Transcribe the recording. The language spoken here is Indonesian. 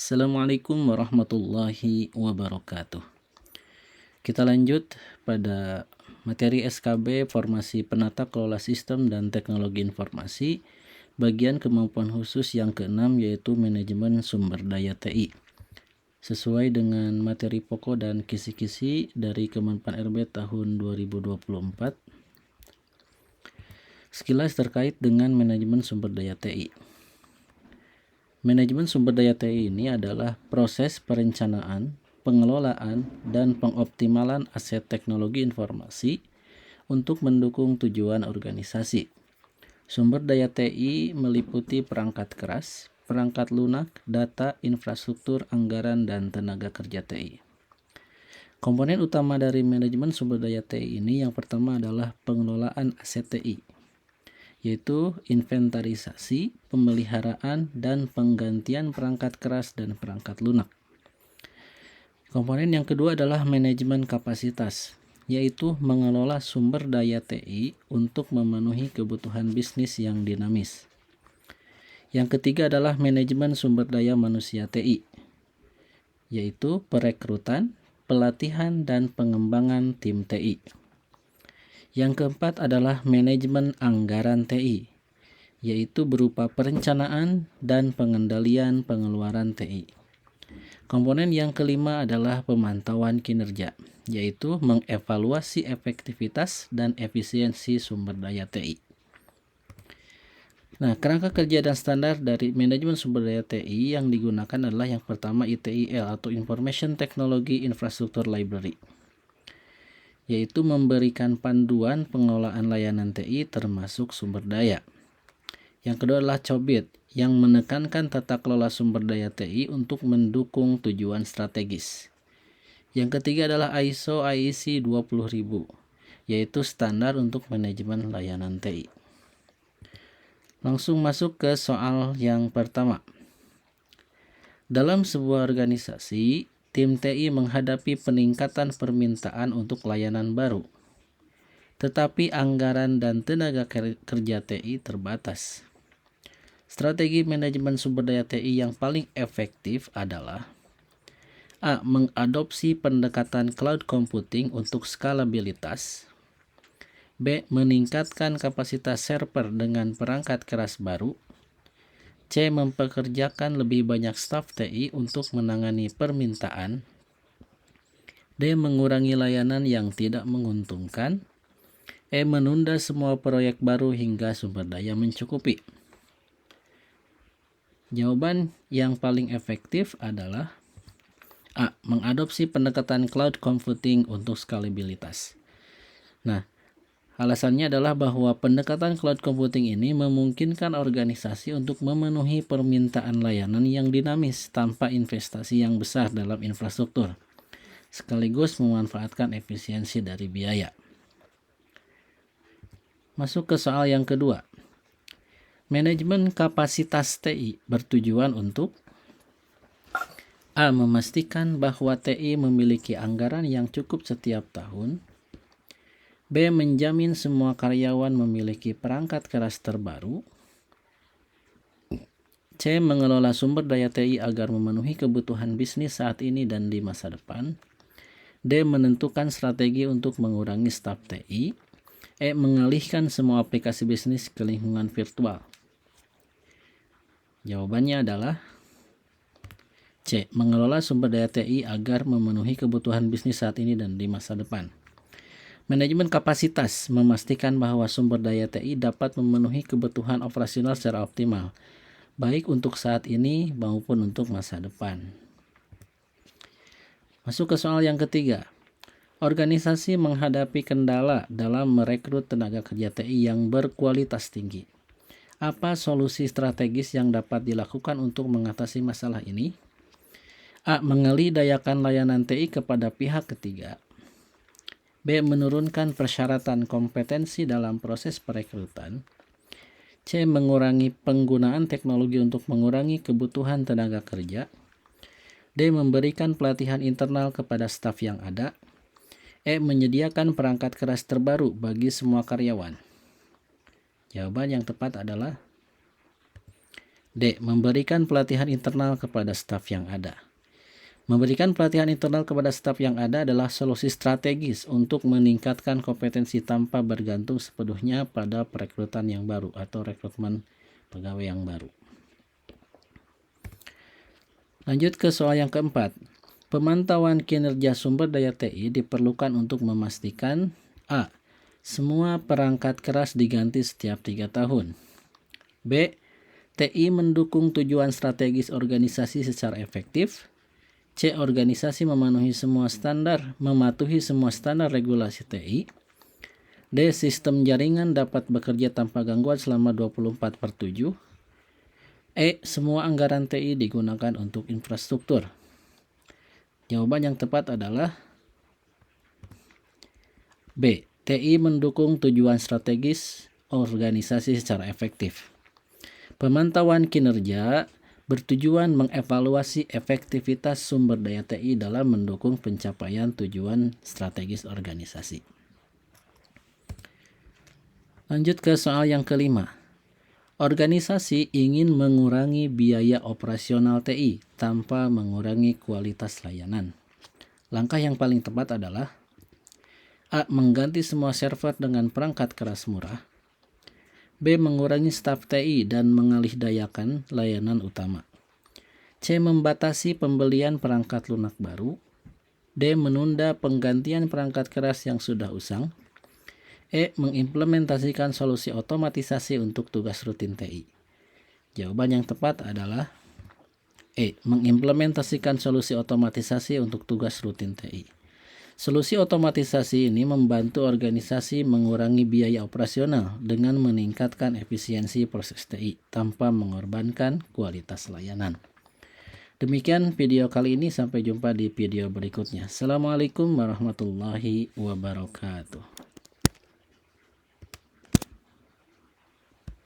Assalamualaikum warahmatullahi wabarakatuh. Kita lanjut pada materi SKB Formasi Penata Kelola Sistem dan Teknologi Informasi, bagian kemampuan khusus yang keenam yaitu Manajemen Sumber Daya TI. Sesuai dengan materi pokok dan kisi-kisi dari Kemenpan RB tahun 2024, sekilas terkait dengan manajemen sumber daya TI. Manajemen sumber daya TI ini adalah proses perencanaan, pengelolaan, dan pengoptimalan aset teknologi informasi untuk mendukung tujuan organisasi. Sumber daya TI meliputi perangkat keras, perangkat lunak, data, infrastruktur, anggaran, dan tenaga kerja TI. Komponen utama dari manajemen sumber daya TI ini yang pertama adalah pengelolaan aset TI, yaitu inventarisasi, pemeliharaan, dan penggantian perangkat keras dan perangkat lunak. Komponen yang kedua adalah manajemen kapasitas, yaitu mengelola sumber daya TI untuk memenuhi kebutuhan bisnis yang dinamis. Yang ketiga adalah manajemen sumber daya manusia TI, yaitu perekrutan, pelatihan, dan pengembangan tim TI. Yang keempat adalah manajemen anggaran TI, yaitu berupa perencanaan dan pengendalian pengeluaran TI. Komponen yang kelima adalah pemantauan kinerja, yaitu mengevaluasi efektivitas dan efisiensi sumber daya TI. Nah, kerangka kerja dan standar dari manajemen sumber daya TI yang digunakan adalah yang pertama ITIL atau Information Technology Infrastructure Library, yaitu memberikan panduan pengelolaan layanan TI termasuk sumber daya. Yang kedua adalah COBIT yang menekankan tata kelola sumber daya TI untuk mendukung tujuan strategis. Yang ketiga adalah ISO IEC 20000, yaitu standar untuk manajemen layanan TI. Langsung masuk ke soal yang pertama. Dalam sebuah organisasi, tim TI menghadapi peningkatan permintaan untuk layanan baru, tetapi anggaran dan tenaga kerja TI terbatas. Strategi manajemen sumber daya TI yang paling efektif adalah A. Mengadopsi pendekatan cloud computing untuk skalabilitas. B. Meningkatkan kapasitas server dengan perangkat keras baru. C. Mempekerjakan lebih banyak staf TI untuk menangani permintaan. D. Mengurangi layanan yang tidak menguntungkan. E. Menunda semua proyek baru hingga sumber daya mencukupi. Jawaban yang paling efektif adalah A. Mengadopsi pendekatan cloud computing untuk skalabilitas. Nah, alasannya adalah bahwa pendekatan cloud computing ini memungkinkan organisasi untuk memenuhi permintaan layanan yang dinamis tanpa investasi yang besar dalam infrastruktur, sekaligus memanfaatkan efisiensi dari biaya. Masuk ke soal yang kedua. Manajemen kapasitas TI bertujuan untuk A. Memastikan bahwa TI memiliki anggaran yang cukup setiap tahun. B. Menjamin semua karyawan memiliki perangkat keras terbaru. C. Mengelola sumber daya TI agar memenuhi kebutuhan bisnis saat ini dan di masa depan. D. Menentukan strategi untuk mengurangi staf TI. E. Mengalihkan semua aplikasi bisnis ke lingkungan virtual. Jawabannya adalah C. Mengelola sumber daya TI agar memenuhi kebutuhan bisnis saat ini dan di masa depan. Manajemen kapasitas memastikan bahwa sumber daya TI dapat memenuhi kebutuhan operasional secara optimal, baik untuk saat ini maupun untuk masa depan. Masuk ke soal yang ketiga. Organisasi menghadapi kendala dalam merekrut tenaga kerja TI yang berkualitas tinggi. Apa solusi strategis yang dapat dilakukan untuk mengatasi masalah ini? A. Mengalidayakan layanan TI kepada pihak ketiga. B. Menurunkan persyaratan kompetensi dalam proses perekrutan. C. Mengurangi penggunaan teknologi untuk mengurangi kebutuhan tenaga kerja. D. Memberikan pelatihan internal kepada staf yang ada. E. Menyediakan perangkat keras terbaru bagi semua karyawan. Jawaban yang tepat adalah D. Memberikan pelatihan internal kepada staf yang ada. Memberikan pelatihan internal kepada staf yang ada adalah solusi strategis untuk meningkatkan kompetensi tanpa bergantung sepenuhnya pada perekrutan yang baru atau rekrutmen pegawai yang baru. Lanjut ke soal yang keempat. Pemantauan kinerja sumber daya TI diperlukan untuk memastikan A. Semua perangkat keras diganti setiap 3 tahun. B. TI mendukung tujuan strategis organisasi secara efektif. C. Organisasi mematuhi semua standar regulasi TI. D. Sistem jaringan dapat bekerja tanpa gangguan selama 24/7. E. Semua anggaran TI digunakan untuk infrastruktur. Jawaban yang tepat adalah B. TI mendukung tujuan strategis organisasi secara efektif. Pemantauan kinerja bertujuan mengevaluasi efektivitas sumber daya TI dalam mendukung pencapaian tujuan strategis organisasi. Lanjut ke soal yang kelima. Organisasi ingin mengurangi biaya operasional TI tanpa mengurangi kualitas layanan. Langkah yang paling tepat adalah A. Mengganti semua server dengan perangkat keras murah. B. Mengurangi staf TI dan mengalihdayakan layanan utama. C. Membatasi pembelian perangkat lunak baru. D. Menunda penggantian perangkat keras yang sudah usang. E. Mengimplementasikan solusi otomatisasi untuk tugas rutin TI. Jawaban yang tepat adalah E. Mengimplementasikan solusi otomatisasi untuk tugas rutin TI. Solusi otomatisasi ini membantu organisasi mengurangi biaya operasional dengan meningkatkan efisiensi proses TI tanpa mengorbankan kualitas layanan. Demikian video kali ini, sampai jumpa di video berikutnya. Assalamualaikum warahmatullahi wabarakatuh.